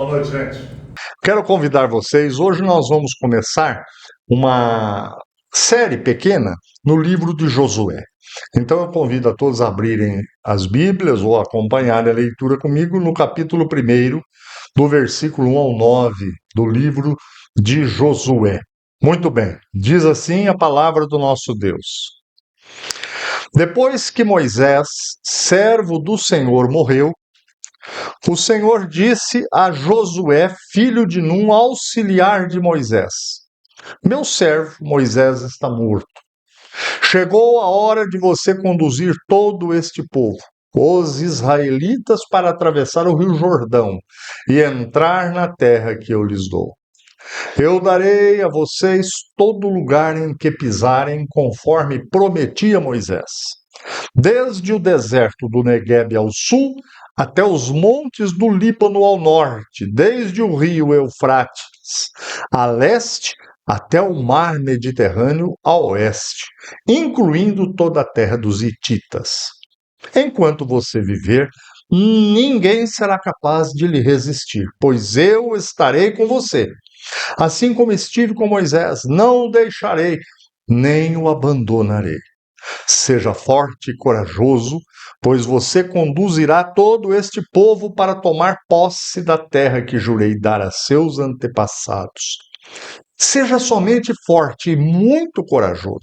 Boa noite, gente. Quero convidar vocês. Hoje nós vamos começar uma série pequena no livro de Josué. Então eu convido a todos a abrirem as Bíblias ou acompanharem a leitura comigo no capítulo 1, do versículo 1 ao 9 do livro de Josué. Muito bem, diz assim a palavra do nosso Deus. Depois que Moisés, servo do Senhor, morreu, o Senhor disse a Josué, filho de Num, auxiliar de Moisés: Meu servo Moisés está morto. Chegou a hora de você conduzir todo este povo, os israelitas, para atravessar o rio Jordão e entrar na terra que eu lhes dou. Eu darei a vocês todo lugar em que pisarem, conforme prometi a Moisés. Desde o deserto do Neguebe ao sul, até os montes do Líbano ao norte, desde o rio Eufrates a leste, até o mar Mediterrâneo a oeste, incluindo toda a terra dos Hititas. Enquanto você viver, ninguém será capaz de lhe resistir, pois eu estarei com você. Assim como estive com Moisés, não o deixarei, nem o abandonarei. Seja forte e corajoso, pois você conduzirá todo este povo para tomar posse da terra que jurei dar a seus antepassados. Seja somente forte e muito corajoso.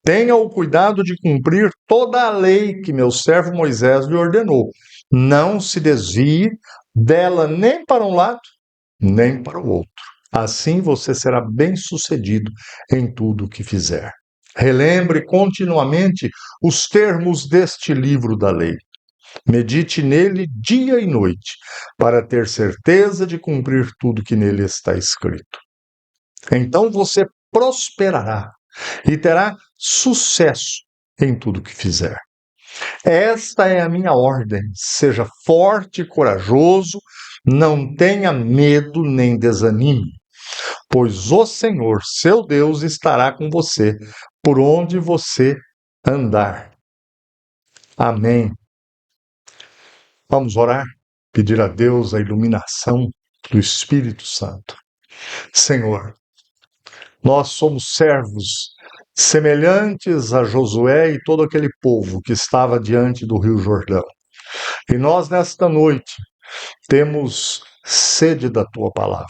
Tenha o cuidado de cumprir toda a lei que meu servo Moisés lhe ordenou. Não se desvie dela nem para um lado, nem para o outro. Assim você será bem-sucedido em tudo o que fizer. Relembre continuamente os termos deste livro da lei. Medite nele dia e noite, para ter certeza de cumprir tudo que nele está escrito. Então você prosperará e terá sucesso em tudo que fizer. Esta é a minha ordem. Seja forte e corajoso, não tenha medo nem desanime, pois o Senhor, seu Deus, estará com você por onde você andar. Amém. Vamos orar, pedir a Deus a iluminação do Espírito Santo. Senhor, nós somos servos semelhantes a Josué e todo aquele povo que estava diante do Rio Jordão. E nós, nesta noite, temos sede da tua palavra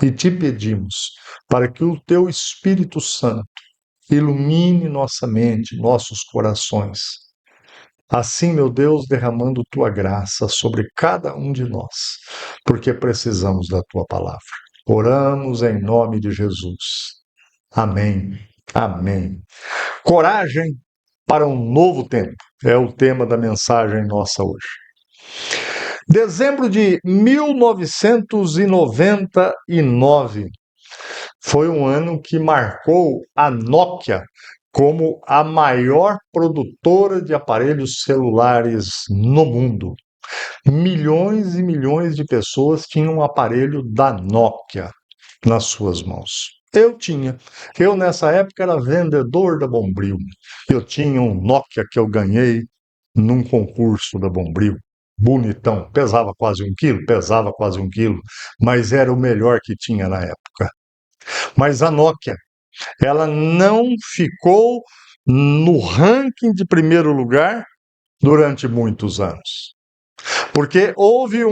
e te pedimos para que o teu Espírito Santo ilumine nossa mente, nossos corações. Assim, meu Deus, derramando tua graça sobre cada um de nós, porque precisamos da tua palavra. Oramos em nome de Jesus. Amém. Amém. Coragem para um novo tempo é o tema da mensagem nossa hoje. Dezembro de 1999 foi um ano que marcou a Nokia como a maior produtora de aparelhos celulares no mundo. Milhões e milhões de pessoas tinham um aparelho da Nokia nas suas mãos. Eu tinha. Eu, nessa época, era vendedor da Bombril. Eu tinha um Nokia que eu ganhei num concurso da Bombril. Bonitão. Pesava quase 1 quilo? Pesava quase 1 quilo. Mas era o melhor que tinha na época. Mas a Nokia, ela não ficou no ranking de primeiro lugar durante muitos anos. Porque houve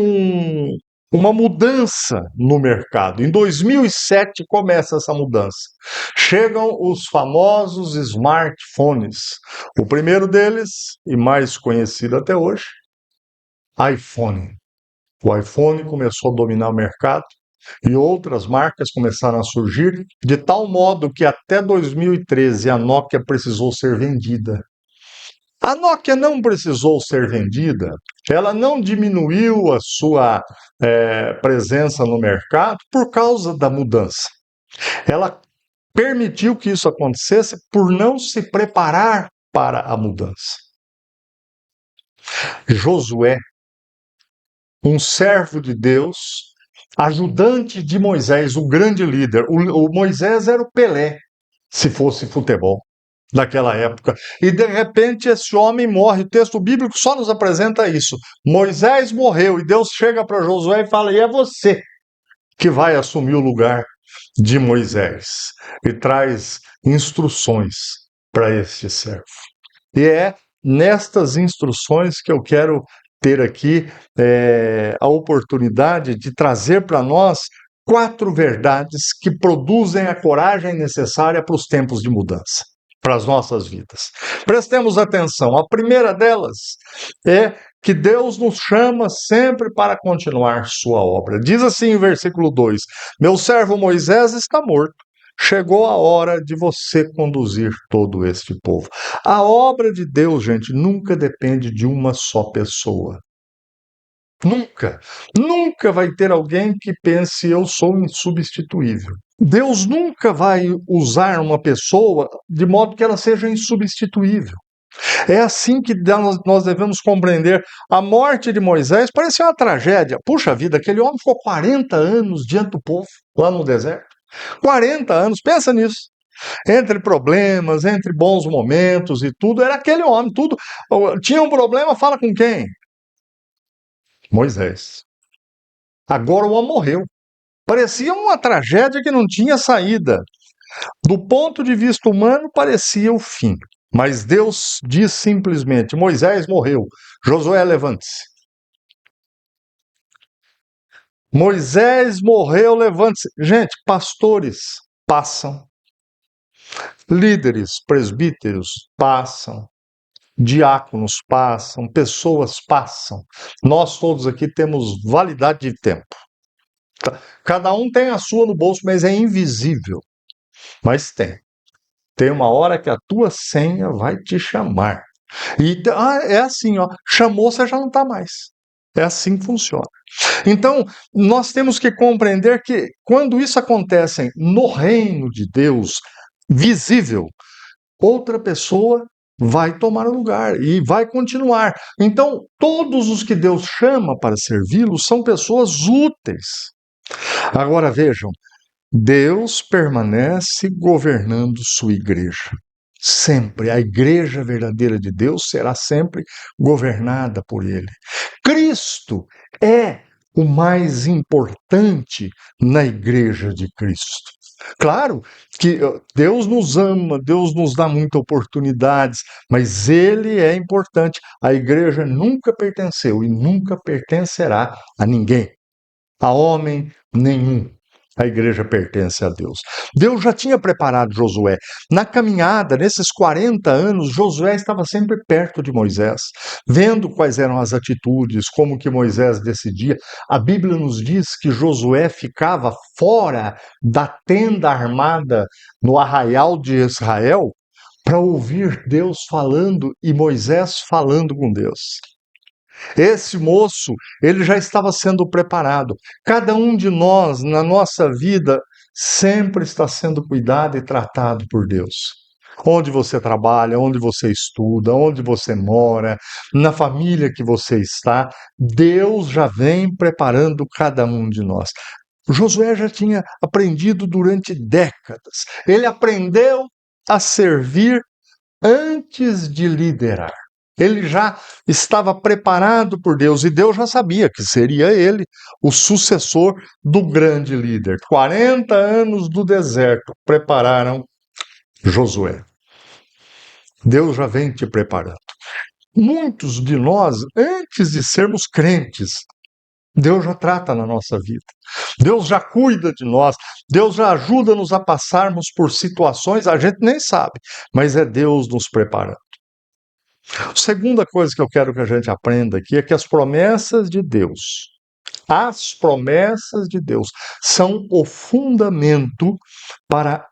uma mudança no mercado. Em 2007 começa essa mudança. Chegam os famosos smartphones. O primeiro deles, e mais conhecido até hoje, iPhone. O iPhone começou a dominar o mercado e outras marcas começaram a surgir, de tal modo que até 2013 a Nokia precisou ser vendida. A Nokia não precisou ser vendida, ela não diminuiu a sua presença no mercado por causa da mudança. Ela permitiu que isso acontecesse por não se preparar para a mudança. Josué, um servo de Deus, ajudante de Moisés, o grande líder. O Moisés era o Pelé, se fosse futebol. daquela época. E de repente esse homem morre. O texto bíblico só nos apresenta isso. Moisés morreu e Deus chega para Josué e fala: e é você que vai assumir o lugar de Moisés. E traz instruções para este servo. E é nestas instruções que eu quero ter aqui a oportunidade de trazer para nós 4 verdades que produzem a coragem necessária para os tempos de mudança, para as nossas vidas. Prestemos atenção. A primeira delas é que Deus nos chama sempre para continuar sua obra. Diz assim em versículo 2: meu servo Moisés está morto. Chegou a hora de você conduzir todo este povo. A obra de Deus, gente, nunca depende de uma só pessoa. Nunca. Nunca vai ter alguém que pense: eu sou insubstituível. Deus nunca vai usar uma pessoa de modo que ela seja insubstituível. É assim que nós devemos compreender. A morte de Moisés parecia uma tragédia. Puxa vida, aquele homem ficou 40 anos diante do povo, lá no deserto. 40 anos, pensa nisso. Entre problemas, entre bons momentos e tudo, era aquele homem, tudo. Tinha um problema, fala com quem? Moisés. Agora o homem morreu. Parecia uma tragédia que não tinha saída. Do ponto de vista humano, parecia o fim. Mas Deus diz simplesmente: Moisés morreu. Josué, levante-se. Moisés morreu, levante-se. Gente, pastores passam. Líderes, presbíteros passam. Diáconos passam. Pessoas passam. Nós todos aqui temos validade de tempo. Cada um tem a sua no bolso, mas é invisível. Mas tem. Tem uma hora que a tua senha vai te chamar. E é assim, ó, chamou, você já não está mais. É assim que funciona. Então, nós temos que compreender que quando isso acontece no reino de Deus, visível, outra pessoa vai tomar o lugar e vai continuar. Então, todos os que Deus chama para servi-lo são pessoas úteis. Agora vejam, Deus permanece governando sua igreja. Sempre. A igreja verdadeira de Deus será sempre governada por ele. Cristo é o mais importante na igreja de Cristo. Claro que Deus nos ama, Deus nos dá muitas oportunidades, mas ele é importante. A igreja nunca pertenceu e nunca pertencerá a ninguém, a homem nenhum. A igreja pertence a Deus. Deus já tinha preparado Josué. Na caminhada, nesses 40 anos, Josué estava sempre perto de Moisés, vendo quais eram as atitudes, como que Moisés decidia. A Bíblia nos diz que Josué ficava fora da tenda armada no arraial de Israel para ouvir Deus falando e Moisés falando com Deus. Esse moço, ele já estava sendo preparado. Cada um de nós, na nossa vida, sempre está sendo cuidado e tratado por Deus. Onde você trabalha, onde você estuda, onde você mora, na família que você está, Deus já vem preparando cada um de nós. Josué já tinha aprendido durante décadas. Ele aprendeu a servir antes de liderar. Ele já estava preparado por Deus e Deus já sabia que seria ele o sucessor do grande líder. 40 anos do deserto prepararam Josué. Deus já vem te preparando. Muitos de nós, antes de sermos crentes, Deus já trata na nossa vida. Deus já cuida de nós. Deus já ajuda-nos a passarmos por situações, a gente nem sabe, mas é Deus nos preparando. A segunda coisa que eu quero que a gente aprenda aqui é que as promessas de Deus são o fundamento para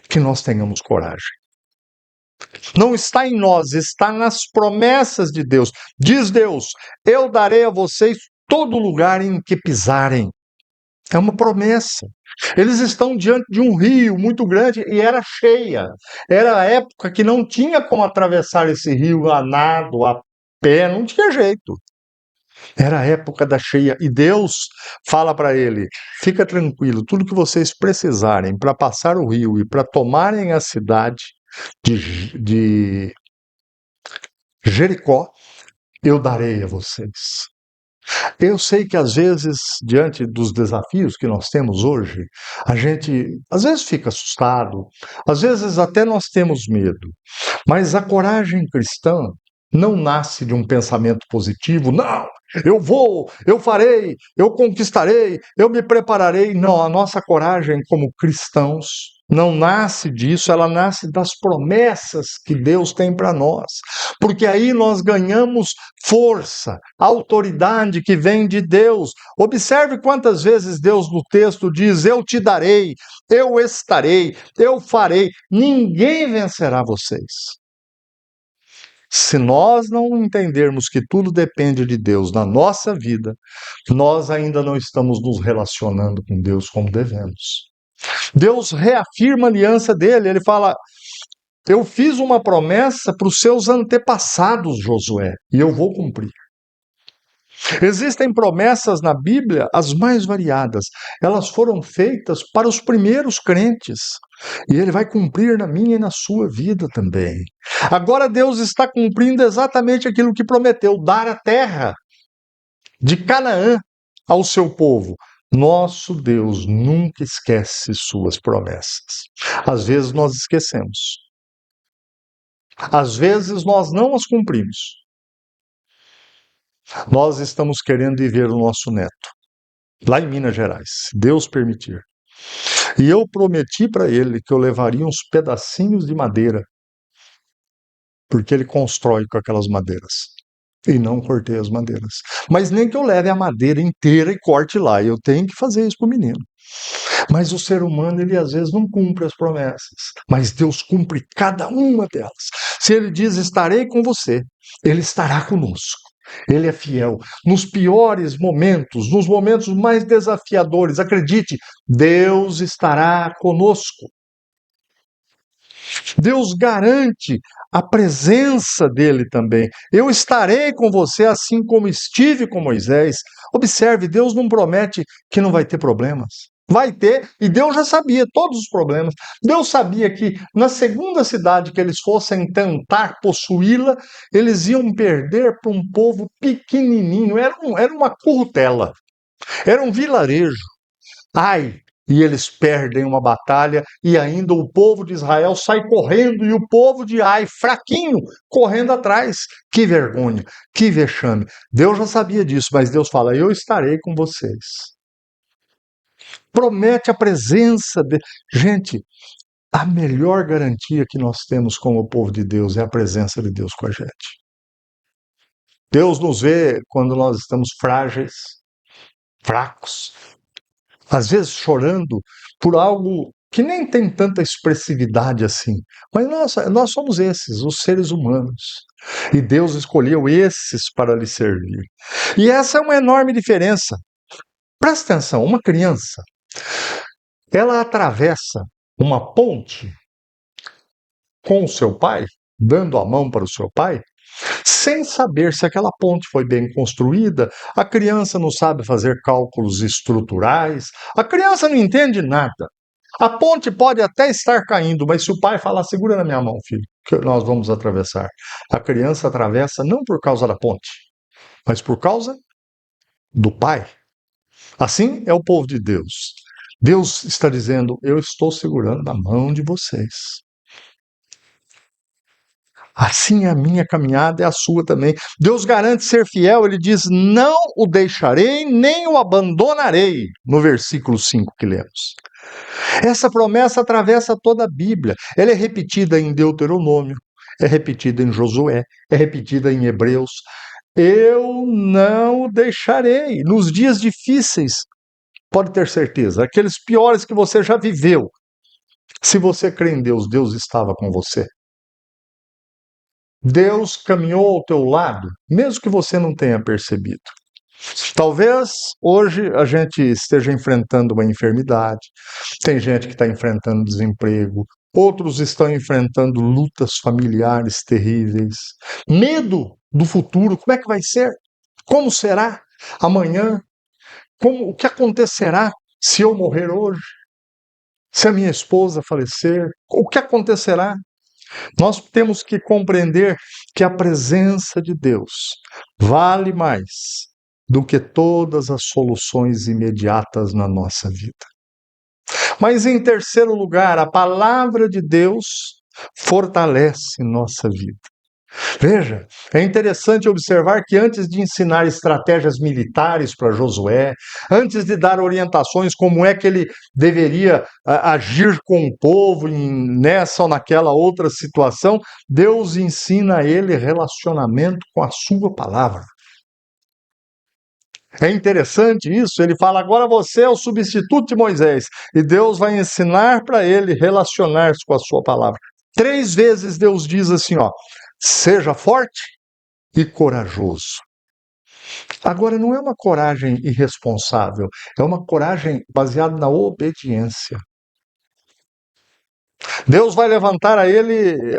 que nós tenhamos coragem. Não está em nós, está nas promessas de Deus. Diz Deus: eu darei a vocês todo lugar em que pisarem. É uma promessa. Eles estão diante de um rio muito grande e era cheia. Era a época que não tinha como atravessar esse rio a nado, a pé, não tinha jeito. Era a época da cheia e Deus fala para ele: fica tranquilo, tudo que vocês precisarem para passar o rio e para tomarem a cidade, de Jericó, eu darei a vocês. Eu sei que às vezes, diante dos desafios que nós temos hoje, a gente às vezes fica assustado, às vezes até nós temos medo, mas a coragem cristã não nasce de um pensamento positivo, não, eu vou, eu farei, eu conquistarei, eu me prepararei. Não, a nossa coragem como cristãos não nasce disso, ela nasce das promessas que Deus tem para nós. Porque aí nós ganhamos força, autoridade que vem de Deus. Observe quantas vezes Deus no texto diz: eu te darei, eu estarei, eu farei. Ninguém vencerá vocês. Se nós não entendermos que tudo depende de Deus na nossa vida, nós ainda não estamos nos relacionando com Deus como devemos. Deus reafirma a aliança dele, ele fala: eu fiz uma promessa para os seus antepassados, Josué, e eu vou cumprir. Existem promessas na Bíblia, as mais variadas. Elas foram feitas para os primeiros crentes. E ele vai cumprir na minha e na sua vida também. Agora Deus está cumprindo exatamente aquilo que prometeu: dar a terra de Canaã ao seu povo. Nosso Deus nunca esquece suas promessas. Às vezes nós esquecemos. Às vezes nós não as cumprimos. Nós estamos querendo viver o nosso neto, lá em Minas Gerais, se Deus permitir. E eu prometi para ele que eu levaria uns pedacinhos de madeira, porque ele constrói com aquelas madeiras. E não cortei as madeiras. Mas nem que eu leve a madeira inteira e corte lá. Eu tenho que fazer isso para o menino. Mas o ser humano, ele às vezes não cumpre as promessas. Mas Deus cumpre cada uma delas. Se ele diz: estarei com você, ele estará conosco. Ele é fiel. Nos piores momentos, nos momentos mais desafiadores, acredite, Deus estará conosco. Deus garante a presença dele também. Eu estarei com você assim como estive com Moisés. Observe, Deus não promete que não vai ter problemas. Vai ter, e Deus já sabia todos os problemas. Deus sabia que na segunda cidade que eles fossem tentar possuí-la, eles iam perder para um povo pequenininho. Era uma currutela, era um vilarejo. Ai, e eles perdem uma batalha e ainda o povo de Israel sai correndo e o povo de Ai, fraquinho, correndo atrás. Que vergonha, que vexame. Deus já sabia disso, mas Deus fala: eu estarei com vocês. Promete a presença de... Gente, a melhor garantia que nós temos como povo de Deus é a presença de Deus com a gente. Deus nos vê quando nós estamos frágeis, fracos, às vezes chorando por algo que nem tem tanta expressividade assim. Mas nós somos esses, os seres humanos. E Deus escolheu esses para lhe servir. E essa é uma enorme diferença. Presta atenção, uma criança, ela atravessa uma ponte com o seu pai, dando a mão para o seu pai, sem saber se aquela ponte foi bem construída. A criança não sabe fazer cálculos estruturais, a criança não entende nada. A ponte pode até estar caindo, mas se o pai falar: segura na minha mão, filho, que nós vamos atravessar. A criança atravessa não por causa da ponte, mas por causa do pai. Assim é o povo de Deus. Deus está dizendo: eu estou segurando na mão de vocês. Assim é a minha caminhada, é a sua também. Deus garante ser fiel, ele diz: não o deixarei, nem o abandonarei, no versículo 5 que lemos. Essa promessa atravessa toda a Bíblia. Ela é repetida em Deuteronômio, é repetida em Josué, é repetida em Hebreus. Eu não o deixarei. Nos dias difíceis, pode ter certeza, aqueles piores que você já viveu, se você crê em Deus, Deus estava com você. Deus caminhou ao teu lado, mesmo que você não tenha percebido. Talvez hoje a gente esteja enfrentando uma enfermidade, tem gente que está enfrentando desemprego, outros estão enfrentando lutas familiares terríveis, medo do futuro, como é que vai ser? Como será amanhã? O que acontecerá se eu morrer hoje? Se a minha esposa falecer? O que acontecerá? Nós temos que compreender que a presença de Deus vale mais do que todas as soluções imediatas na nossa vida. Mas, em terceiro lugar, a palavra de Deus fortalece nossa vida. Veja, é interessante observar que antes de ensinar estratégias militares para Josué, antes de dar orientações como é que ele deveria agir com o povo nessa ou naquela outra situação, Deus ensina a ele relacionamento com a sua palavra. É interessante isso, ele fala, agora você é o substituto de Moisés, e Deus vai ensinar para ele relacionar-se com a sua palavra. 3 vezes Deus diz assim, ó, seja forte e corajoso. Agora, não é uma coragem irresponsável, é uma coragem baseada na obediência. Deus vai levantar a ele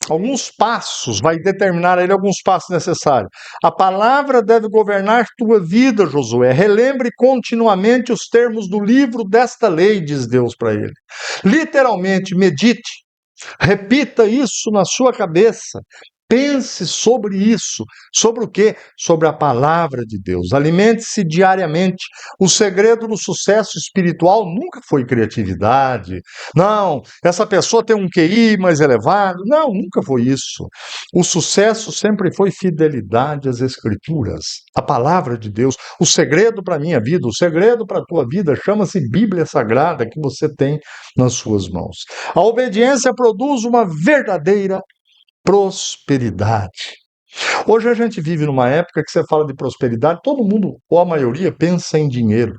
alguns passos, vai determinar a ele alguns passos necessários. A palavra deve governar tua vida, Josué. Relembre continuamente os termos do livro desta lei, diz Deus para ele. Literalmente, medite. Repita isso na sua cabeça. Pense sobre isso. Sobre o quê? Sobre a palavra de Deus. Alimente-se diariamente. O segredo do sucesso espiritual nunca foi criatividade. Não, essa pessoa tem um QI mais elevado. Não, nunca foi isso. O sucesso sempre foi fidelidade às Escrituras, a palavra de Deus. O segredo para a minha vida, o segredo para a tua vida chama-se Bíblia Sagrada que você tem nas suas mãos. A obediência produz uma verdadeira prosperidade. Hoje a gente vive numa época que você fala de prosperidade, todo mundo, ou a maioria, pensa em dinheiro.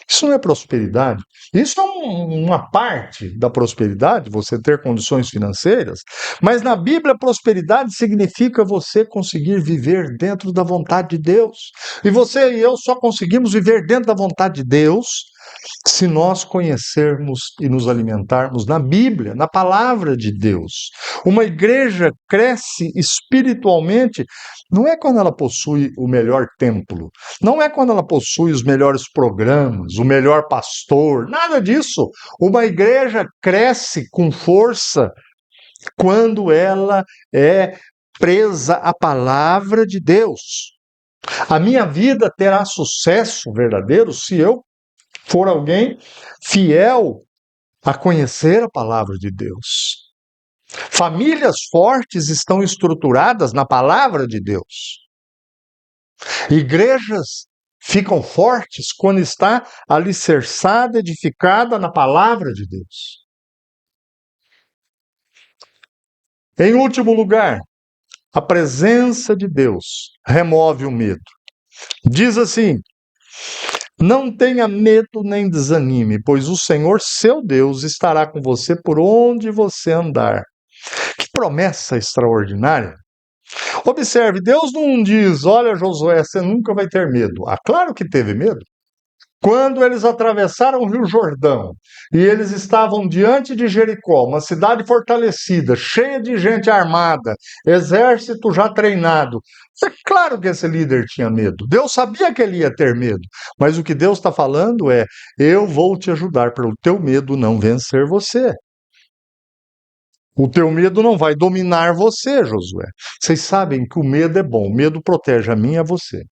Isso não é prosperidade. Isso é uma parte da prosperidade, você ter condições financeiras, mas na Bíblia, prosperidade significa você conseguir viver dentro da vontade de Deus. E você e eu só conseguimos viver dentro da vontade de Deus se nós conhecermos e nos alimentarmos na Bíblia, na palavra de Deus. Uma igreja cresce espiritualmente não é quando ela possui o melhor templo, não é quando ela possui os melhores programas, o melhor pastor, nada disso. Uma igreja cresce com força quando ela é presa à palavra de Deus. A minha vida terá sucesso verdadeiro se eu for alguém fiel a conhecer a palavra de Deus. Famílias fortes estão estruturadas na palavra de Deus. Igrejas ficam fortes quando está alicerçada, edificada na palavra de Deus. Em último lugar, a presença de Deus remove o medo. Diz assim: não tenha medo nem desanime, pois o Senhor, seu Deus, estará com você por onde você andar. Que promessa extraordinária! Observe, Deus não diz, olha Josué, você nunca vai ter medo. Ah, claro que teve medo. Quando eles atravessaram o Rio Jordão e eles estavam diante de Jericó, uma cidade fortalecida, cheia de gente armada, exército já treinado, é claro que esse líder tinha medo. Deus sabia que ele ia ter medo, mas o que Deus está falando é: eu vou te ajudar para o teu medo não vencer você. O teu medo não vai dominar você, Josué. Vocês sabem que o medo é bom, o medo protege a mim e a você.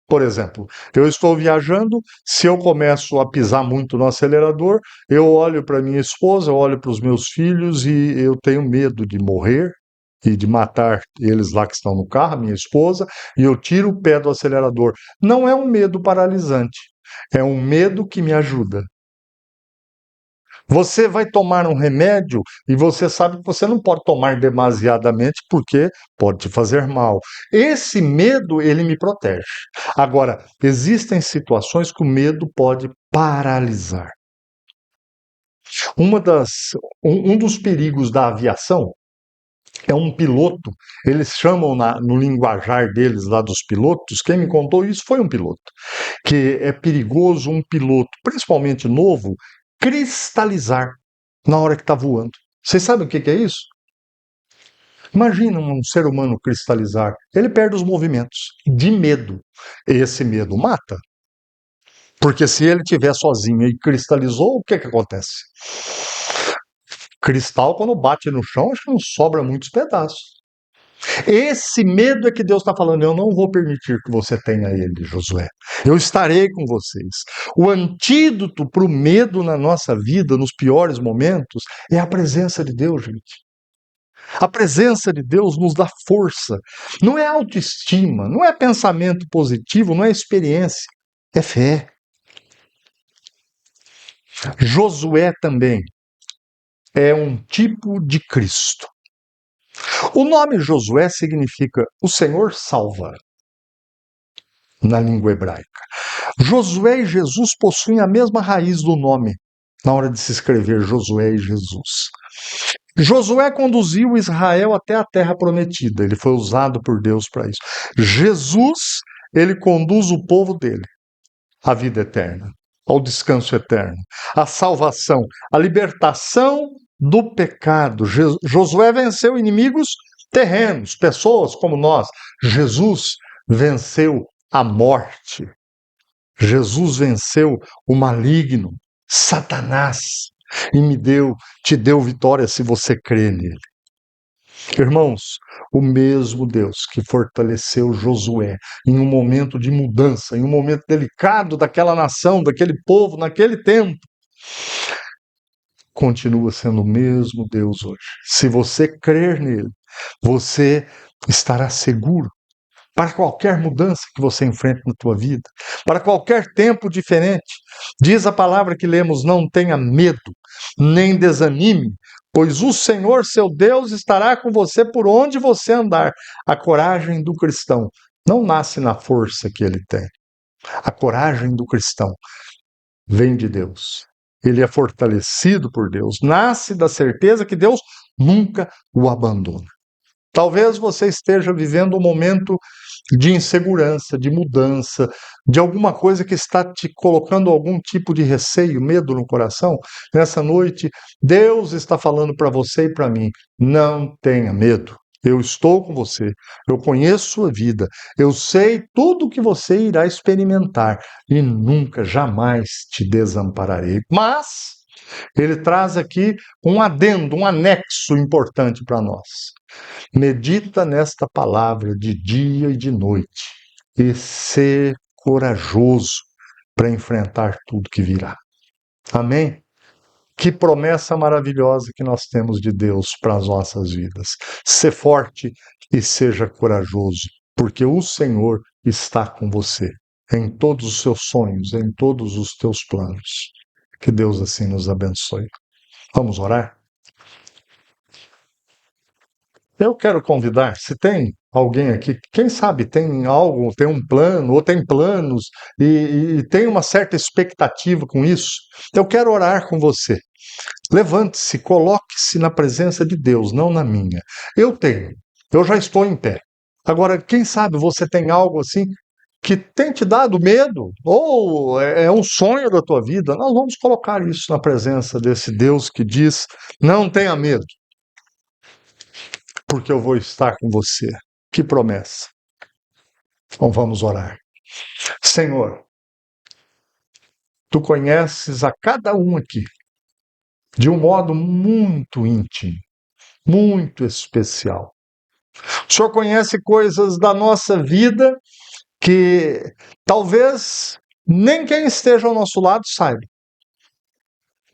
Por exemplo, eu estou viajando, se eu começo a pisar muito no acelerador, eu olho para minha esposa, eu olho para os meus filhos e eu tenho medo de morrer e de matar eles lá que estão no carro, minha esposa, e eu tiro o pé do acelerador. Não é um medo paralisante, é um medo que me ajuda. Você vai tomar um remédio e você sabe que você não pode tomar demasiadamente porque pode te fazer mal. Esse medo, ele me protege. Agora, existem situações que o medo pode paralisar. Um dos perigos da aviação é um piloto, eles chamam no linguajar deles lá dos pilotos, quem me contou isso foi um piloto, que é perigoso um piloto, principalmente novo, cristalizar na hora que está voando. Vocês sabem o que é isso? Imagina um ser humano cristalizar. Ele perde os movimentos de medo. Esse medo mata. Porque se ele estiver sozinho e cristalizou, o que acontece? Cristal, quando bate no chão, acho que não sobra muitos pedaços. Esse medo é que Deus está falando, eu não vou permitir que você tenha ele, Josué. Eu estarei com vocês. O antídoto para o medo na nossa vida, nos piores momentos, é a presença de Deus, gente. A presença de Deus nos dá força. Não é autoestima, não é pensamento positivo, não é experiência, é fé. Josué também é um tipo de Cristo. O nome Josué significa o Senhor salva, na língua hebraica. Josué e Jesus possuem a mesma raiz do nome, na hora de se escrever Josué e Jesus. Josué conduziu Israel até a terra prometida, ele foi usado por Deus para isso. Jesus, ele conduz o povo dele à vida eterna, ao descanso eterno, à salvação, à libertação do pecado. Josué venceu inimigos terrenos, pessoas como nós. Jesus venceu a morte. Jesus venceu o maligno, Satanás, e te deu vitória se você crê nele. Irmãos, o mesmo Deus que fortaleceu Josué em um momento de mudança, em um momento delicado daquela nação, daquele povo, naquele tempo, continua sendo o mesmo Deus hoje. Se você crer nele, você estará seguro para qualquer mudança que você enfrente na tua vida, para qualquer tempo diferente. Diz a palavra que lemos, não tenha medo, nem desanime, pois o Senhor, seu Deus, estará com você por onde você andar. A coragem do cristão não nasce na força que ele tem. A coragem do cristão vem de Deus. Ele é fortalecido por Deus, nasce da certeza que Deus nunca o abandona. Talvez você esteja vivendo um momento de insegurança, de mudança, de alguma coisa que está te colocando algum tipo de receio, medo no coração. Nessa noite, Deus está falando para você e para mim: não tenha medo. Eu estou com você, eu conheço sua vida, eu sei tudo o que você irá experimentar e nunca, jamais te desampararei. Mas ele traz aqui um adendo, um anexo importante para nós. Medita nesta palavra de dia e de noite e ser corajoso para enfrentar tudo que virá. Amém? Que promessa maravilhosa que nós temos de Deus para as nossas vidas. Ser forte e seja corajoso, porque o Senhor está com você em todos os seus sonhos, em todos os teus planos. Que Deus assim nos abençoe. Vamos orar? Eu quero convidar, se tem alguém aqui, quem sabe tem algo, tem um plano, ou tem planos, e tem uma certa expectativa com isso, eu quero orar com você. Levante-se, coloque-se na presença de Deus, não na minha. Eu já estou em pé. Agora, quem sabe você tem algo assim que tem te dado medo, ou é um sonho da tua vida, nós vamos colocar isso na presença desse Deus que diz, não tenha medo, porque eu vou estar com você. Que promessa. Então vamos orar. Senhor, tu conheces a cada um aqui de um modo muito íntimo, muito especial. O Senhor conhece coisas da nossa vida que talvez nem quem esteja ao nosso lado saiba.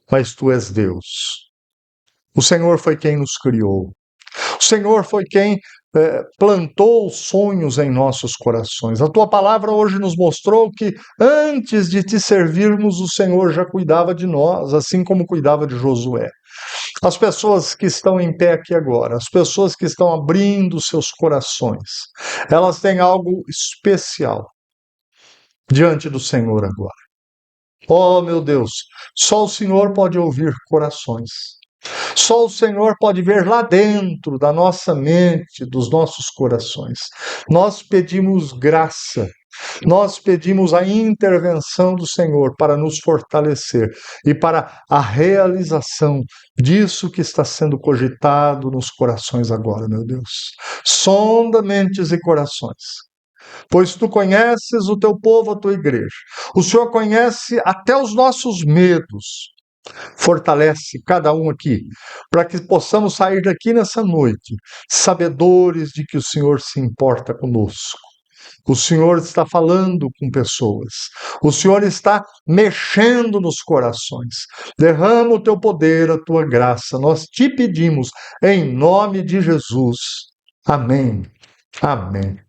Mas tu és Deus. O Senhor foi quem nos criou. O Senhor foi quem plantou sonhos em nossos corações. A tua palavra hoje nos mostrou que antes de te servirmos, o Senhor já cuidava de nós, assim como cuidava de Josué. As pessoas que estão em pé aqui agora, as pessoas que estão abrindo seus corações, elas têm algo especial diante do Senhor agora. Oh, meu Deus, só o Senhor pode ouvir corações. Só o Senhor pode ver lá dentro da nossa mente, dos nossos corações. Nós pedimos graça, nós pedimos a intervenção do Senhor para nos fortalecer e para a realização disso que está sendo cogitado nos corações agora, meu Deus. Sonda mentes e corações, pois tu conheces o teu povo, a tua igreja. O Senhor conhece até os nossos medos. Fortalece cada um aqui, para que possamos sair daqui nessa noite, sabedores de que o Senhor se importa conosco. O Senhor está falando com pessoas. O Senhor está mexendo nos corações. Derrama o teu poder, a tua graça. Nós te pedimos, em nome de Jesus. Amém. Amém.